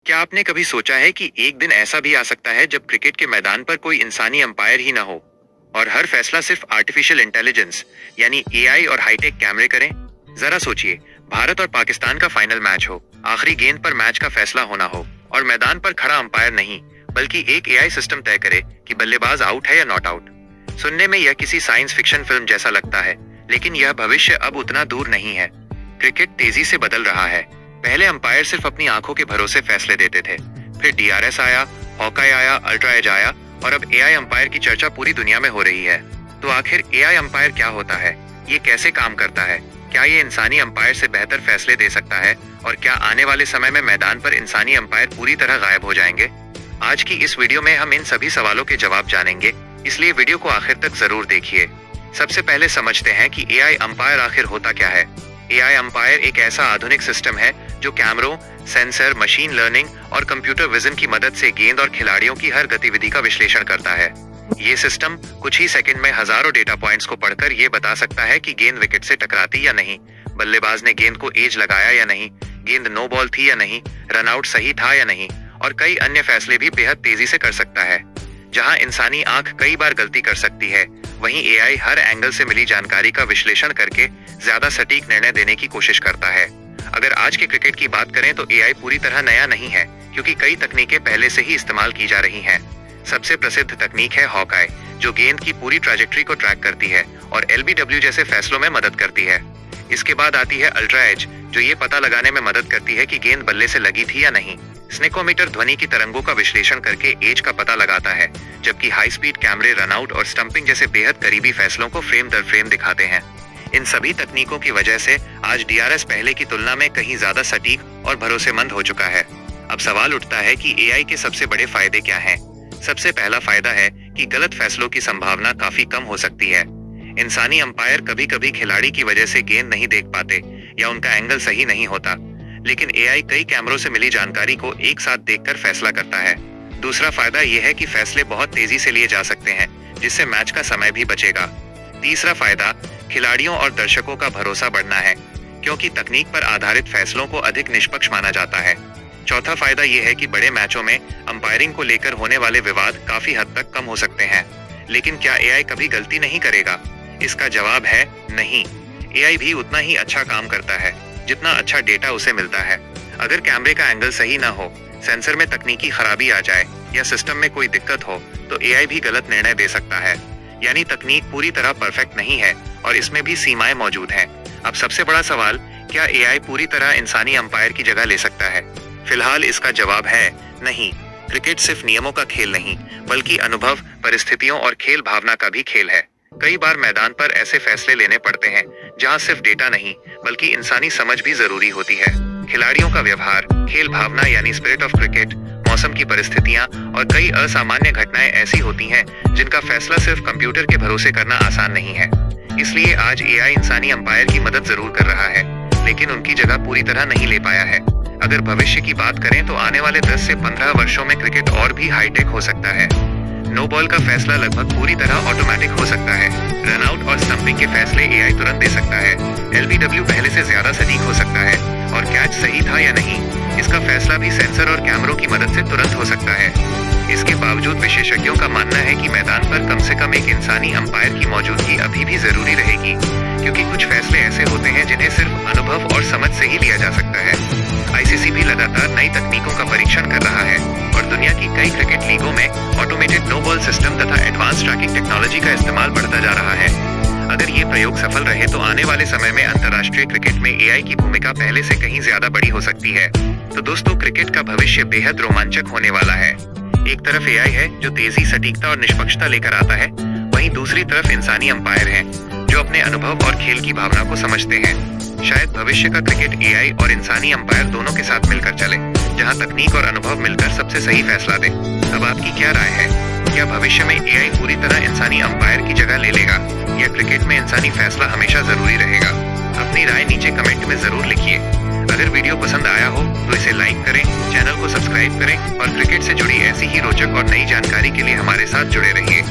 क्या आपने कभी सोचा है कि एक दिन ऐसा भी आ सकता है जब क्रिकेट के मैदान पर कोई इंसानी अंपायर ही ना हो और हर फैसला सिर्फ आर्टिफिशियल इंटेलिजेंस यानी एआई और हाईटेक कैमरे करें? जरा सोचिए, भारत और पाकिस्तान का फाइनल मैच हो, आखिरी गेंद पर मैच का फैसला होना हो और मैदान पर खड़ा अंपायर नहीं बल्कि एक एआई सिस्टम तय करे कि बल्लेबाज आउट है या नॉट आउट। सुनने में यह किसी साइंस फिक्शन फिल्म जैसा लगता है, लेकिन यह भविष्य अब उतना दूर नहीं है। क्रिकेट तेजी से बदल रहा है। पहले अंपायर सिर्फ अपनी आंखों के भरोसे फैसले देते थे, फिर डीआरएस आया, हॉकाई आया, अल्ट्रा एज आया और अब एआई अंपायर की चर्चा पूरी दुनिया में हो रही है। तो आखिर एआई अंपायर क्या होता है, ये कैसे काम करता है, क्या ये इंसानी अंपायर से बेहतर फैसले दे सकता है और क्या आने वाले समय में मैदान पर इंसानी अंपायर पूरी तरह गायब हो जाएंगे? आज की इस वीडियो में हम इन सभी सवालों के जवाब जानेंगे, इसलिए वीडियो को आखिर तक जरूर देखिए। सबसे पहले समझते हैं कि एआई अंपायर आखिर होता क्या है। एआई अंपायर एक ऐसा आधुनिक सिस्टम है जो कैमरों, सेंसर, मशीन लर्निंग और कंप्यूटर विजन की मदद से गेंद और खिलाड़ियों की हर गतिविधि का विश्लेषण करता है। ये सिस्टम कुछ ही सेकंड में हजारों डेटा पॉइंट्स को पढ़कर ये बता सकता है कि गेंद विकेट से टकराती या नहीं, बल्लेबाज ने गेंद को एज लगाया या नहीं, गेंद नो बॉल थी या नहीं, रनआउट सही था या नहीं और कई अन्य फैसले भी बेहद तेजी से कर सकता है। जहां इंसानी आंख कई बार गलती कर सकती है, वहीं एआई हर एंगल से मिली जानकारी का विश्लेषण करके ज्यादा सटीक निर्णय देने की कोशिश करता है। अगर आज के क्रिकेट की बात करें तो एआई पूरी तरह नया नहीं है, क्योंकि कई तकनीकें पहले से ही इस्तेमाल की जा रही हैं। सबसे प्रसिद्ध तकनीक है हॉकाई, जो गेंद की पूरी ट्रैजेक्टरी को ट्रैक करती है और एलबीडब्ल्यू जैसे फैसलों में मदद करती है। इसके बाद आती है अल्ट्रा एज, जो ये पता लगाने में मदद करती है कि गेंद बल्ले से लगी थी या नहीं। स्नेकोमीटर ध्वनि की तरंगों का विश्लेषण करके एज का पता लगाता है, जबकि हाई स्पीड कैमरे रनआउट और स्टंपिंग जैसे बेहद करीबी फैसलों को फ्रेम दर फ्रेम दिखाते हैं। इन सभी तकनीकों की वजह से आज डीआरएस पहले की तुलना में कहीं ज्यादा सटीक और भरोसेमंद हो चुका है। अब सवाल उठता है कि एआई के सबसे बड़े फायदे क्या हैं? सबसे पहला फायदा है कि गलत फैसलों की संभावना काफी कम हो सकती है। इंसानी अंपायर कभी कभी खिलाड़ी की वजह से गेंद नहीं देख पाते या उनका एंगल सही नहीं होता, लेकिन एआई कई कैमरों से मिली जानकारी को एक साथ देखकर फैसला करता है। दूसरा फायदा यह है कि फैसले बहुत तेजी से लिए जा सकते हैं, जिससे मैच का समय भी बचेगा। तीसरा फायदा खिलाड़ियों और दर्शकों का भरोसा बढ़ना है, क्योंकि तकनीक पर आधारित फैसलों को अधिक निष्पक्ष माना जाता है। चौथा फायदा यह है कि बड़े मैचों में अंपायरिंग को लेकर होने वाले विवाद काफी हद तक कम हो सकते हैं। लेकिन क्या एआई कभी गलती नहीं करेगा? इसका जवाब है नहीं। एआई भी उतना ही अच्छा काम करता है जितना अच्छा डेटा उसे मिलता है। अगर कैमरे का एंगल सही ना हो, सेंसर में तकनीकी खराबी आ जाए या सिस्टम में कोई दिक्कत हो, तो एआई भी गलत निर्णय दे सकता है। यानी तकनीक पूरी तरह परफेक्ट नहीं है और इसमें भी सीमाएं मौजूद हैं। अब सबसे बड़ा सवाल, क्या एआई पूरी तरह इंसानी अंपायर की जगह ले सकता है? फिलहाल इसका जवाब है नहीं। क्रिकेट सिर्फ नियमों का खेल नहीं, बल्कि अनुभव, परिस्थितियों और खेल भावना का भी खेल है। कई बार मैदान पर ऐसे फैसले लेने पड़ते हैं जहां सिर्फ डेटा नहीं बल्कि इंसानी समझ भी जरूरी होती है। खिलाड़ियों का व्यवहार, खेल भावना यानी स्पिरिट ऑफ क्रिकेट, मौसम की परिस्थितियां और कई असामान्य घटनाएं ऐसी होती हैं जिनका फैसला सिर्फ कंप्यूटर के भरोसे करना आसान नहीं है। इसलिए आज एआई इंसानी अंपायर की मदद जरूर कर रहा है, लेकिन उनकी जगह पूरी तरह नहीं ले पाया है। अगर भविष्य की बात करें तो आने वाले 10 से 15 वर्षों में क्रिकेट और भी हाईटेक हो सकता है। नो बॉल का फैसला लगभग पूरी तरह ऑटोमेटिक हो सकता है। रनआउट और स्टंपिंग के फैसले एआई तुरंत दे सकता है। एलबीडब्ल्यू पहले से ज्यादा सटीक हो सकता है और कैच सही था या नहीं, इसका फैसला भी सेंसर और कैमरों की मदद से तुरंत हो सकता है। इसके बावजूद विशेषज्ञों का मानना है कि मैदान पर कम से कम एक इंसानी अंपायर की मौजूदगी अभी भी जरूरी रहेगी, क्योंकि कुछ फैसले ऐसे होते हैं जिन्हें सिर्फ अनुभव और समझ से ही लिया जा सकता है। आईसीसी भी लगातार नई तकनीकों का परीक्षण कर रहा है और दुनिया की कई क्रिकेट लीगों में ऑटोमेटेड नो बॉल सिस्टम तथा एडवांस ट्रैकिंग टेक्नोलॉजी का इस्तेमाल बढ़ता जा रहा है। अगर ये प्रयोग सफल रहे तो आने वाले समय में अंतर्राष्ट्रीय क्रिकेट में एआई की भूमिका पहले से कहीं ज्यादा बड़ी हो सकती है। तो दोस्तों, क्रिकेट का भविष्य बेहद रोमांचक होने वाला है। एक तरफ एआई है जो तेजी, सटीकता और निष्पक्षता लेकर आता है, वहीं दूसरी तरफ इंसानी अंपायर हैं जो अपने अनुभव और खेल की भावना को समझते हैं। शायद भविष्य का क्रिकेट एआई और इंसानी अंपायर दोनों के साथ मिलकर चले, जहां तकनीक और अनुभव मिलकर सबसे सही फैसला दे। अब आपकी क्या राय है? क्या भविष्य में एआई पूरी तरह इंसानी अंपायर की जगह ले लेगा या क्रिकेट में इंसानी फैसला हमेशा जरूरी रहेगा? अपनी राय नीचे कमेंट में जरूर लिखिए। अगर वीडियो पसंद आया हो तो इसे लाइक करें, चैनल को सब्सक्राइब करें और क्रिकेट से जुड़ी ऐसी ही रोचक और नई जानकारी के लिए हमारे साथ जुड़े रहिए।